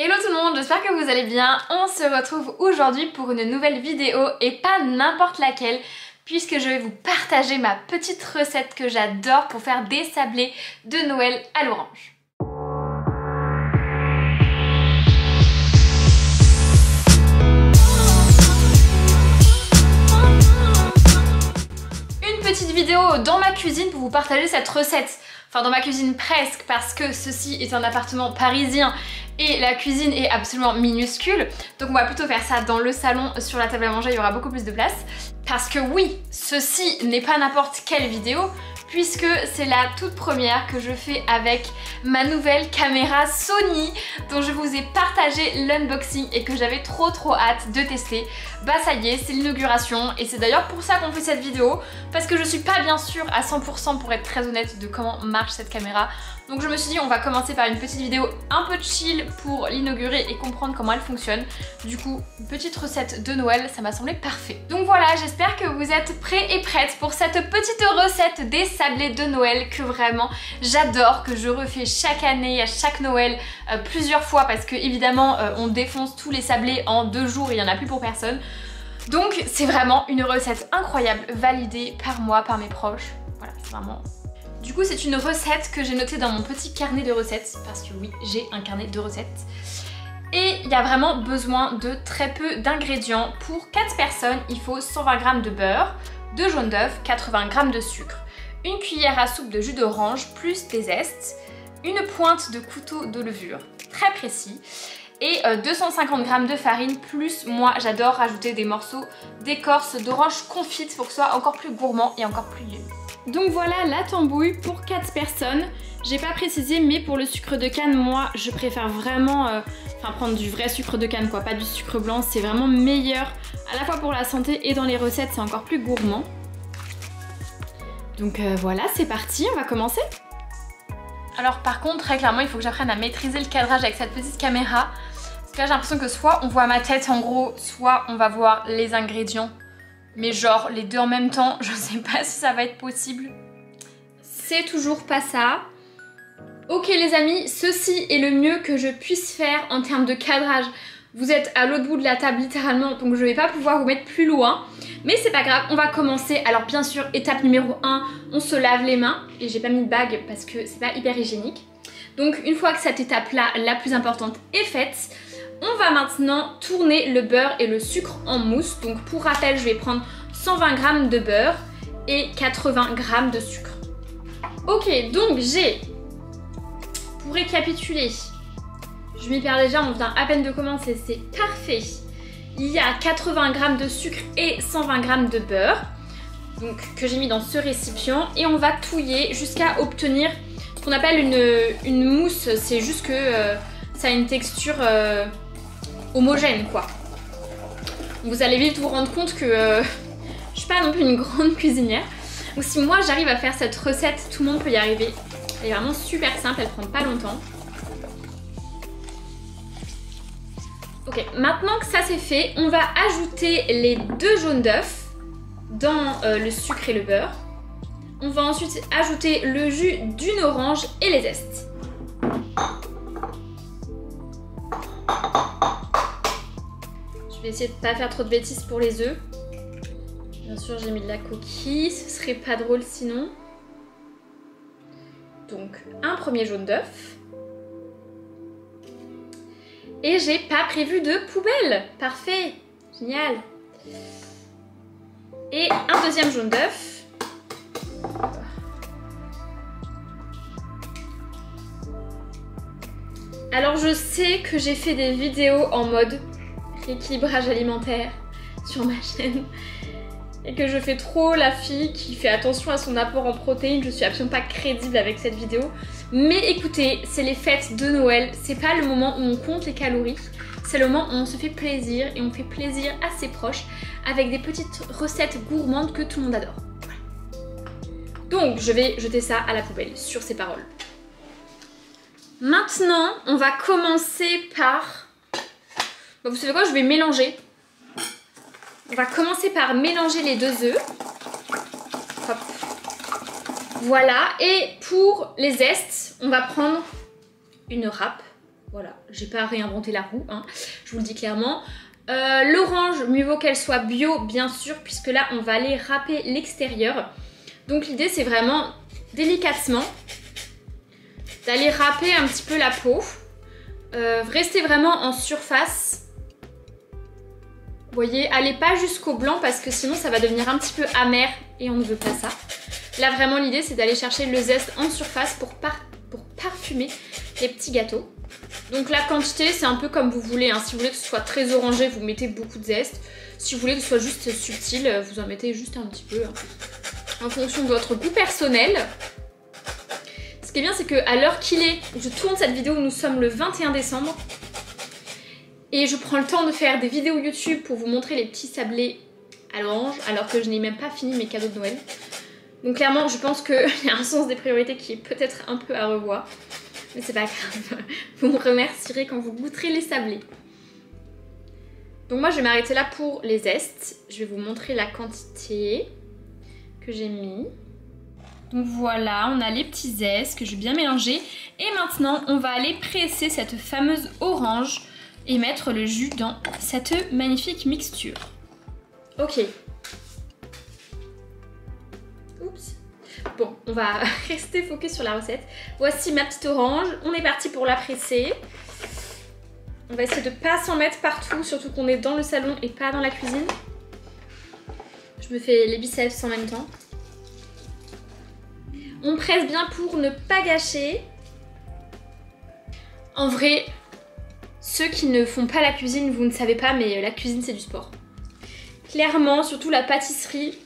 Hello tout le monde, j'espère que vous allez bien. On se retrouve aujourd'hui pour une nouvelle vidéo et pas n'importe laquelle, puisque je vais vous partager ma petite recette que j'adore pour faire des sablés de Noël à l'orange. Une petite vidéo dans ma cuisine pour vous partager cette recette. Enfin dans ma cuisine presque, parce que ceci est un appartement parisien et la cuisine est absolument minuscule. Donc on va plutôt faire ça dans le salon, sur la table à manger, il y aura beaucoup plus de place. Parce que oui, ceci n'est pas n'importe quelle vidéo, puisque c'est la toute première que je fais avec ma nouvelle caméra Sony dont je vous ai partagé l'unboxing et que j'avais trop hâte de tester. Bah ça y est, c'est l'inauguration et c'est d'ailleurs pour ça qu'on fait cette vidéo, parce que je suis pas bien sûre à 100% pour être très honnête de comment marche cette caméra. Donc je me suis dit on va commencer par une petite vidéo un peu chill pour l'inaugurer et comprendre comment elle fonctionne. Du coup, une petite recette de Noël, ça m'a semblé parfait. Donc voilà, j'espère que vous êtes prêts et prêtes pour cette petite recette des sablés de Noël que vraiment j'adore, que je refais chaque année, à chaque Noël, plusieurs fois parce que évidemment on défonce tous les sablés en 2 jours et il n'y en a plus pour personne. Donc c'est vraiment une recette incroyable, validée par moi, par mes proches. Voilà, c'est vraiment... Du coup c'est une recette que j'ai notée dans mon petit carnet de recettes, parce que oui, j'ai un carnet de recettes. Et il y a vraiment besoin de très peu d'ingrédients. Pour 4 personnes, il faut 120 g de beurre, 2 jaunes d'œufs, 80 g de sucre, une cuillère à soupe de jus d'orange plus des zestes, une pointe de couteau de levure, très précis, et 250 g de farine, plus moi j'adore rajouter des morceaux d'écorce d'orange confite pour que ce soit encore plus gourmand et encore plus lieux. Donc voilà la tambouille pour 4 personnes. J'ai pas précisé, mais pour le sucre de canne, moi je préfère vraiment prendre du vrai sucre de canne quoi, pas du sucre blanc, c'est vraiment meilleur à la fois pour la santé et dans les recettes c'est encore plus gourmand. Donc voilà, c'est parti, on va commencer. Alors par contre, très clairement, il faut que j'apprenne à maîtriser le cadrage avec cette petite caméra. Parce que là j'ai l'impression que soit on voit ma tête en gros, soit on va voir les ingrédients. Mais genre les deux en même temps, je sais pas si ça va être possible. C'est toujours pas ça. Ok les amis, ceci est le mieux que je puisse faire en termes de cadrage. Vous êtes à l'autre bout de la table littéralement, donc je vais pas pouvoir vous mettre plus loin. Mais c'est pas grave, on va commencer. Alors bien sûr, étape numéro 1, on se lave les mains. Et j'ai pas mis de bague parce que c'est pas hyper hygiénique. Donc une fois que cette étape-là, la plus importante, est faite, on va maintenant tourner le beurre et le sucre en mousse. Donc pour rappel, je vais prendre 120 g de beurre et 80 g de sucre. Ok, donc j'ai, pour récapituler, je m'y perds déjà, on vient à peine de commencer, c'est parfait. Il y a 80 g de sucre et 120 g de beurre, donc que j'ai mis dans ce récipient, et on va touiller jusqu'à obtenir ce qu'on appelle une mousse. C'est juste que ça a une texture homogène quoi. Vous allez vite vous rendre compte que je suis pas non plus une grande cuisinière. Donc si moi j'arrive à faire cette recette, tout le monde peut y arriver. Elle est vraiment super simple, elle prend pas longtemps. Ok, maintenant que ça c'est fait, on va ajouter les 2 jaunes d'œufs dans le sucre et le beurre. On va ensuite ajouter le jus d'une orange et les zestes. Je vais essayer de pas faire trop de bêtises pour les œufs. Bien sûr j'ai mis de la coquille, ce serait pas drôle sinon. Donc un premier jaune d'œuf. Et j'ai pas prévu de poubelle. Parfait, génial. Et un deuxième jaune d'œuf. Alors je sais que j'ai fait des vidéos en mode rééquilibrage alimentaire sur ma chaîne et que je fais trop la fille qui fait attention à son apport en protéines. Je suis absolument pas crédible avec cette vidéo. Mais écoutez, c'est les fêtes de Noël, c'est pas le moment où on compte les calories, c'est le moment où on se fait plaisir et on fait plaisir à ses proches avec des petites recettes gourmandes que tout le monde adore. Voilà. Donc je vais jeter ça à la poubelle sur ces paroles. Maintenant, on va commencer par... Bon, vous savez quoi, je vais mélanger. On va commencer par mélanger les 2 œufs. Hop. Voilà, et pour les zestes, on va prendre une râpe Voilà, j'ai pas réinventé la roue, hein, je vous le dis clairement. L'orange, mieux vaut qu'elle soit bio, bien sûr, puisque là, on va aller râper l'extérieur. Donc l'idée, c'est vraiment, délicatement, d'aller râper un petit peu la peau. Restez vraiment en surface. Vous voyez, allez pas jusqu'au blanc parce que sinon ça va devenir un petit peu amer et on ne veut pas ça. Là vraiment l'idée c'est d'aller chercher le zeste en surface pour parfumer les petits gâteaux. Donc la quantité c'est un peu comme vous voulez, hein. Si vous voulez que ce soit très orangé vous mettez beaucoup de zeste. Si vous voulez que ce soit juste subtil vous en mettez juste un petit peu, hein, en fonction de votre goût personnel. Ce qui est bien c'est qu'à l'heure qu'il est, je tourne cette vidéo, nous sommes le 21 décembre. Et je prends le temps de faire des vidéos YouTube pour vous montrer les petits sablés à l'orange, alors que je n'ai même pas fini mes cadeaux de Noël. Donc clairement, je pense qu'il y a un sens des priorités qui est peut-être un peu à revoir. Mais c'est pas grave, vous me remercierez quand vous goûterez les sablés. Donc moi, je vais m'arrêter là pour les zestes. Je vais vous montrer la quantité que j'ai mis. Donc voilà, on a les petits zestes que je vais bien mélanger. Et maintenant, on va aller presser cette fameuse orange et mettre le jus dans cette magnifique mixture. Ok. Oups. Bon, on va rester focus sur la recette. Voici ma petite orange. On est parti pour la presser. On va essayer de ne pas s'en mettre partout, surtout qu'on est dans le salon et pas dans la cuisine. Je me fais les biceps en même temps. On presse bien pour ne pas gâcher. En vrai, ceux qui ne font pas la cuisine, vous ne savez pas, mais la cuisine c'est du sport. Clairement, surtout la pâtisserie,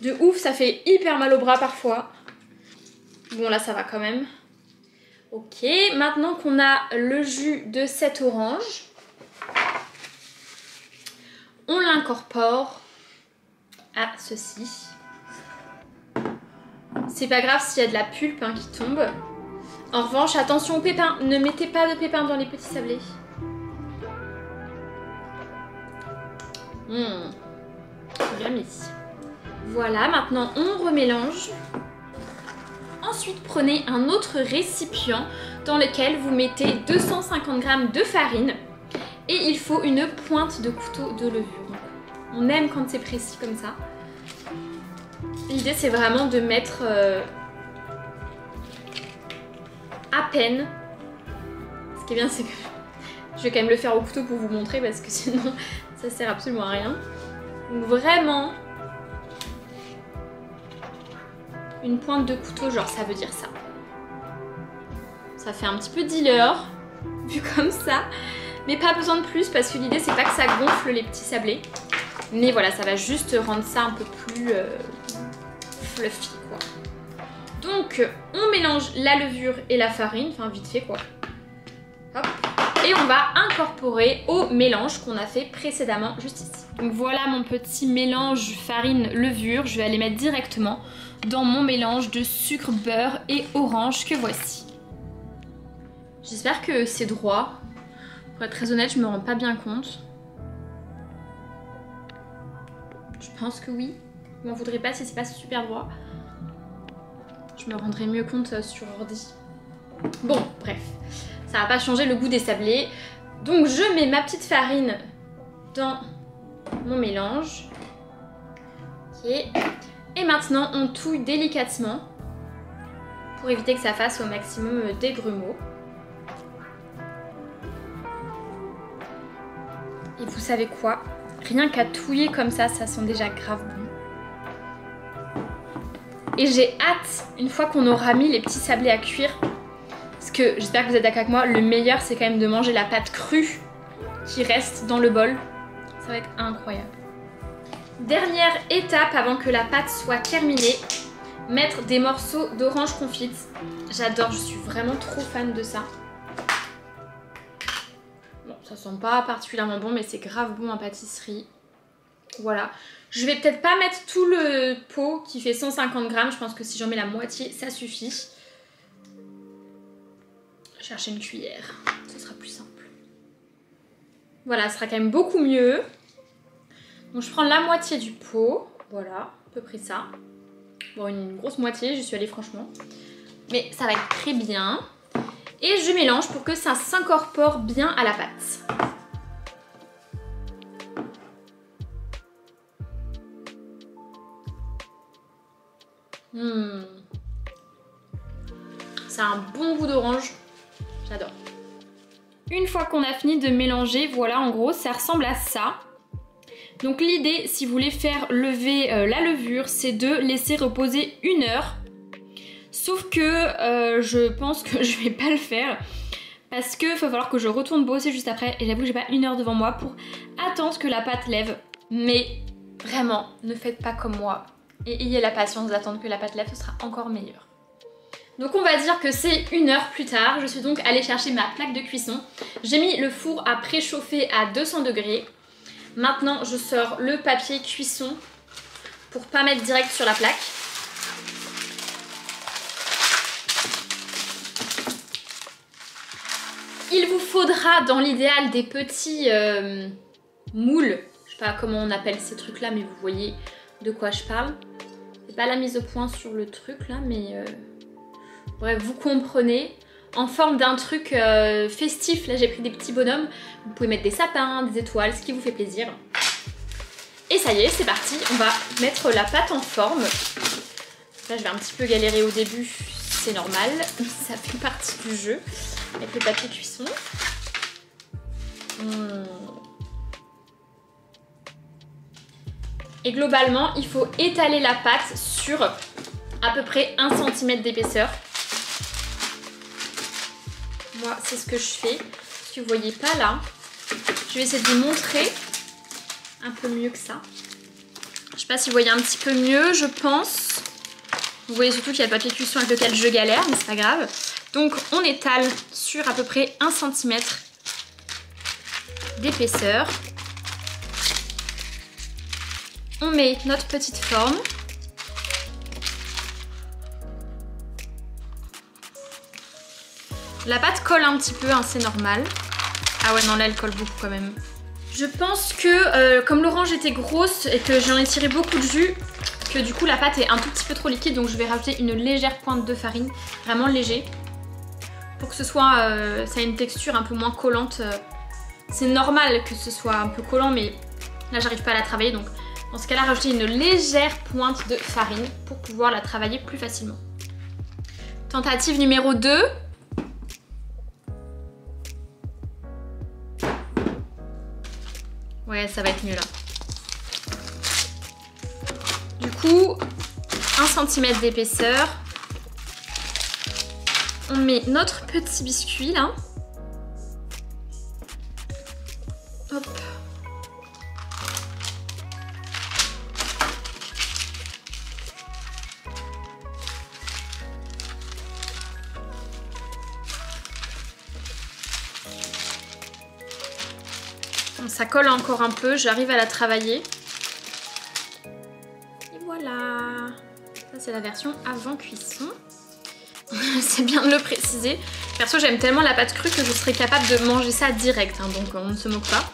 de ouf, ça fait hyper mal au bras parfois. Bon là ça va quand même. Ok, maintenant qu'on a le jus de cette orange, on l'incorpore à ceci. C'est pas grave s'il y a de la pulpe hein, qui tombe. En revanche, attention aux pépins. Ne mettez pas de pépins dans les petits sablés. Bien mis. Voilà, maintenant on remélange. Ensuite, prenez un autre récipient dans lequel vous mettez 250 g de farine. Et il faut une pointe de couteau de levure. On aime quand c'est précis comme ça. L'idée c'est vraiment de mettre à peine. Ce qui est bien c'est que je vais quand même le faire au couteau pour vous montrer parce que sinon ça sert absolument à rien. Donc vraiment une pointe de couteau, genre ça veut dire ça. Ça fait un petit peu dealer vu comme ça, mais pas besoin de plus parce que l'idée c'est pas que ça gonfle les petits sablés, mais voilà ça va juste rendre ça un peu plus fluffy quoi. Donc on mélange la levure et la farine, enfin vite fait quoi. Hop. Et on va incorporer au mélange qu'on a fait précédemment juste ici. Donc voilà mon petit mélange farine-levure, je vais aller mettre directement dans mon mélange de sucre, beurre et orange que voici. J'espère que c'est droit. Pour être très honnête, je me rends pas bien compte. Je pense que oui. Je m'en voudrais pas si c'est pas super droit. Je me rendrai mieux compte sur ordi. Bon, bref. Ça va pas changer le goût des sablés. Donc je mets ma petite farine dans mon mélange. Ok. Et maintenant on touille délicatement pour éviter que ça fasse au maximum des grumeaux. Et vous savez quoi? Rien qu'à touiller comme ça sent déjà grave bon. Et j'ai hâte, une fois qu'on aura mis les petits sablés à cuire, parce que j'espère que vous êtes d'accord avec moi, le meilleur c'est quand même de manger la pâte crue qui reste dans le bol. Ça va être incroyable. Dernière étape avant que la pâte soit terminée, mettre des morceaux d'orange confite. J'adore, je suis vraiment trop fan de ça. Bon, ça sent pas particulièrement bon, mais c'est grave bon en pâtisserie. Voilà. Je vais peut-être pas mettre tout le pot qui fait 150 g. Je pense que si j'en mets la moitié, ça suffit. Chercher une cuillère, ce sera plus simple. Voilà, ce sera quand même beaucoup mieux. Donc je prends la moitié du pot. Voilà, à peu près ça. Bon, une grosse moitié, j'y suis allée franchement. Mais ça va être très bien. Et je mélange pour que ça s'incorpore bien à la pâte. Ça a un bon goût d'orange, j'adore. Une fois qu'on a fini de mélanger, voilà, en gros ça ressemble à ça. Donc l'idée, si vous voulez faire lever la levure, c'est de laisser reposer 1 heure. Sauf que je pense que je vais pas le faire parce qu'il va falloir que je retourne bosser juste après et j'avoue que j'ai pas 1 heure devant moi pour attendre que la pâte lève. Mais vraiment, ne faites pas comme moi et ayez la patience d'attendre que la pâte lève, ce sera encore meilleur. Donc on va dire que c'est 1 heure plus tard, je suis donc allée chercher ma plaque de cuisson. J'ai mis le four à préchauffer à 200 degrés. Maintenant je sors le papier cuisson pour pas mettre direct sur la plaque. Il vous faudra dans l'idéal des petits moules, je sais pas comment on appelle ces trucs là mais vous voyez de quoi je parle. C'est pas la mise au point sur le truc là mais bref vous comprenez. En forme d'un truc festif, là j'ai pris des petits bonhommes, vous pouvez mettre des sapins, des étoiles, ce qui vous fait plaisir. Et ça y est, c'est parti, on va mettre la pâte en forme. Là je vais un petit peu galérer au début, c'est normal, ça fait partie du jeu. Avec le papier cuisson. Et globalement, il faut étaler la pâte sur à peu près 1 cm d'épaisseur. Moi, c'est ce que je fais. Si vous voyez pas là, je vais essayer de vous montrer un peu mieux que ça. Je sais pas si vous voyez un petit peu mieux, je pense. Vous voyez surtout qu'il y a le papier cuisson avec lequel je galère, mais c'est pas grave. Donc on étale sur à peu près 1 cm d'épaisseur. On met notre petite forme. La pâte colle un petit peu, hein, c'est normal. Ah ouais non là elle colle beaucoup quand même. Je pense que comme l'orange était grosse et que j'en ai tiré beaucoup de jus, que du coup la pâte est un tout petit peu trop liquide, donc je vais rajouter une légère pointe de farine, vraiment léger. Pour que ce soit, ça ait une texture un peu moins collante. C'est normal que ce soit un peu collant, mais là j'arrive pas à la travailler. Donc dans ce cas-là, rajouter une légère pointe de farine pour pouvoir la travailler plus facilement. Tentative numéro 2. Ouais, ça va être mieux là. Du coup, 1 cm d'épaisseur. On met notre petit biscuit là. Hop. Bon, ça colle encore un peu, j'arrive à la travailler. Et voilà. Ça c'est la version avant cuisson. C'est bien de le préciser. Perso j'aime tellement la pâte crue que je serais capable de manger ça direct, hein, donc on ne se moque pas.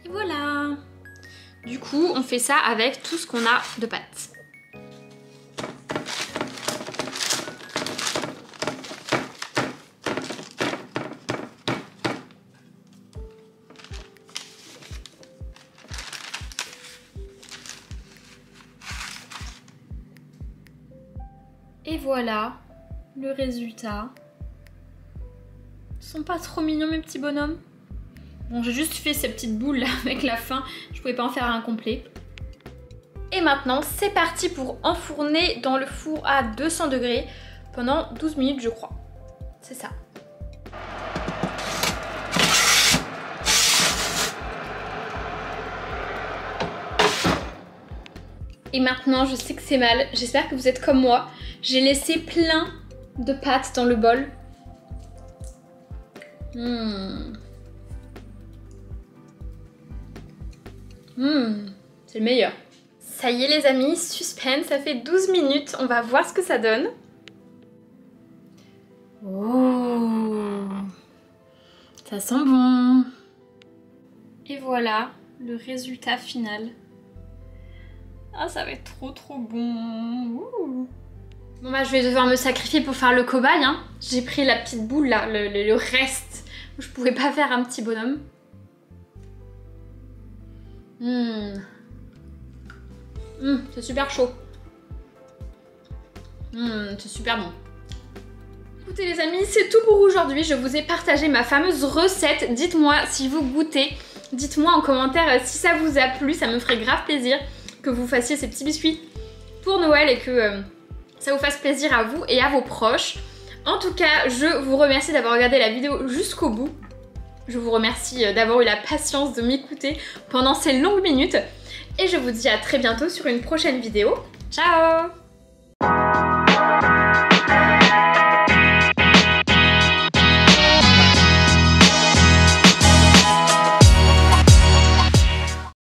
Et voilà. Du coup, on fait ça avec tout ce qu'on a de pâte. Et voilà le résultat. Ils sont pas trop mignons mes petits bonhommes. Bon, j'ai juste fait ces petites boules là avec la fin, je pouvais pas en faire un complet. Et maintenant, c'est parti pour enfourner dans le four à 200 degrés pendant 12 minutes, je crois. C'est ça. Et maintenant, je sais que c'est mal, j'espère que vous êtes comme moi. J'ai laissé plein de pâtes dans le bol. C'est le meilleur. Ça y est les amis, suspense, ça fait 12 minutes, on va voir ce que ça donne. Oh, ça sent bon. Et voilà le résultat final. Ah, ça va être trop bon. Ouh. Bon bah je vais devoir me sacrifier pour faire le cobaye, hein. J'ai pris la petite boule là, le reste. Je pouvais pas faire un petit bonhomme. C'est super chaud. C'est super bon. Écoutez les amis, c'est tout pour aujourd'hui. Je vous ai partagé ma fameuse recette. Dites-moi si vous goûtez. Dites-moi en commentaire si ça vous a plu. Ça me ferait grave plaisir que vous fassiez ces petits biscuits pour Noël et que ça vous fasse plaisir à vous et à vos proches. En tout cas, je vous remercie d'avoir regardé la vidéo jusqu'au bout. Je vous remercie d'avoir eu la patience de m'écouter pendant ces longues minutes. Et je vous dis à très bientôt sur une prochaine vidéo. Ciao!